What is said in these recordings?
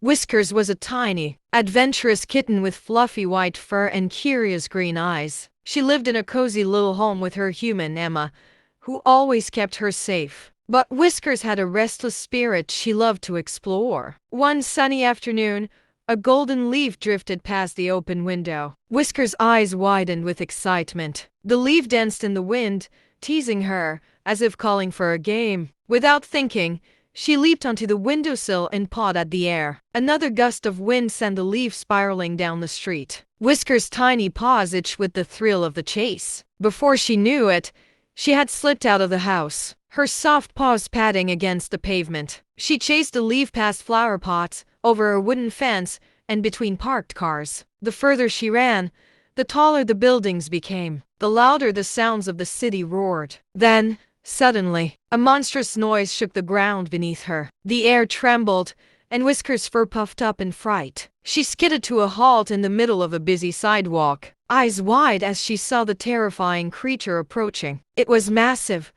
Whiskers was a tiny, adventurous kitten with fluffy white fur and curious green eyes. She lived in a cozy little home with her human Emma, who always kept her safe. But Whiskers had a restless spirit she loved to explore. One sunny afternoon, a golden leaf drifted past the open window. Whiskers' eyes widened with excitement. The leaf danced in the wind, teasing her, as if calling for a game. Without thinking, she leaped onto the windowsill and pawed at the air. Another gust of wind sent the leaf spiraling down the street. Whiskers' tiny paws itched with the thrill of the chase. Before she knew it, she had slipped out of the house, her soft paws patting against the pavement. She chased the leaf past flower pots, over a wooden fence, and between parked cars. The further she ran, the taller the buildings became, the louder the sounds of the city roared. Then, suddenly, a monstrous noise shook the ground beneath her. The air trembled, and Whiskers' fur puffed up in fright. She skidded to a halt in the middle of a busy sidewalk, eyes wide as she saw the terrifying creature approaching. It was massive,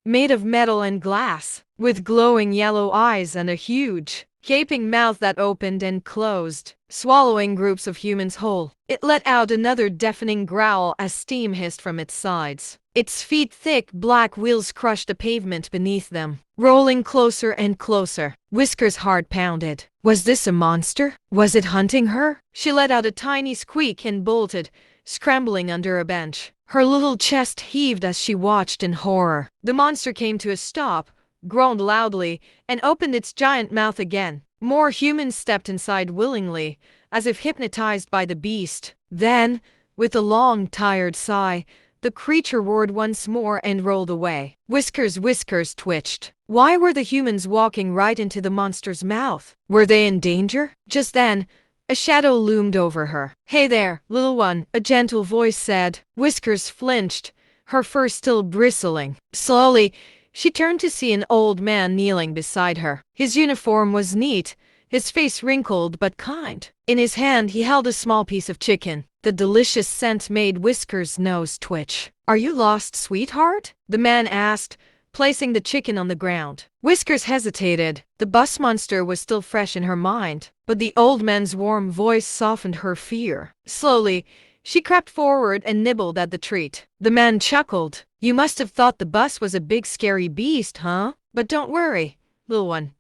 made of metal and glass, with glowing yellow eyes and a huge, gaping mouth that opened and closed, swallowing groups of humans whole. It let out another deafening growl as steam hissed from its sides. Its thick black wheels crushed the pavement beneath them, rolling closer and closer. Whiskers' heart pounded. Was this a monster? Was it hunting her? She let out a tiny squeak and bolted, scrambling under a bench. Her little chest heaved as she watched in horror. The monster came to a stop, groaned loudly, and opened its giant mouth again. More humans stepped inside willingly, as if hypnotized by the beast. Then, with a long, tired sigh, the creature roared once more and rolled away. Whiskers twitched. Why were the humans walking right into the monster's mouth? Were they in danger? Just then, a shadow loomed over her. "Hey there, little one," a gentle voice said. Whiskers flinched, her fur still bristling. Slowly, she turned to see an old man kneeling beside her. His uniform was neat, his face wrinkled but kind. In his hand he held a small piece of chicken. The delicious scent made Whiskers' nose twitch. "Are you lost, sweetheart?" the man asked, placing the chicken on the ground. Whiskers hesitated. The bus monster was still fresh in her mind, but the old man's warm voice softened her fear. Slowly, she crept forward and nibbled at the treat. The man chuckled. "You must have thought the bus was a big scary beast, huh? But don't worry, little one.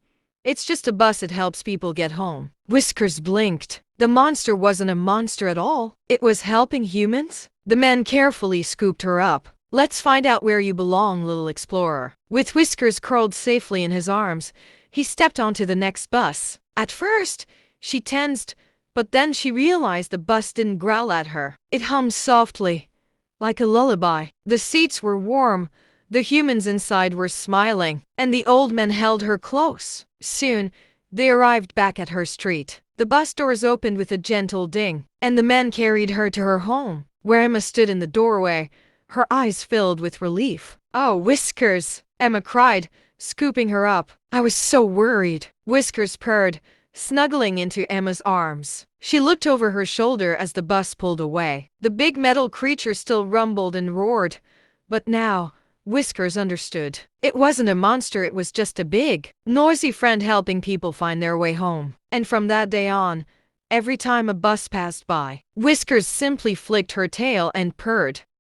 It's just a bus that helps people get home." Whiskers blinked. The monster wasn't a monster at all. It was helping humans? The man carefully scooped her up. "Let's find out where you belong, little explorer." With Whiskers curled safely in his arms, he stepped onto the next bus. At first, she tensed, but then she realized the bus didn't growl at her. It hummed softly, like a lullaby. The seats were warm, the humans inside were smiling, and the old man held her close. Soon, they arrived back at her street. The bus doors opened with a gentle ding, and the man carried her to her home, where Emma stood in the doorway, her eyes filled with relief. "Oh, Whiskers!" Emma cried, scooping her up. "I was so worried." Whiskers purred, snuggling into Emma's arms. She looked over her shoulder as the bus pulled away. The big metal creature still rumbled and roared, but now Whiskers understood. It wasn't a monster, it was just a big, noisy friend helping people find their way home. And from that day on, every time a bus passed by, Whiskers simply flicked her tail and purred.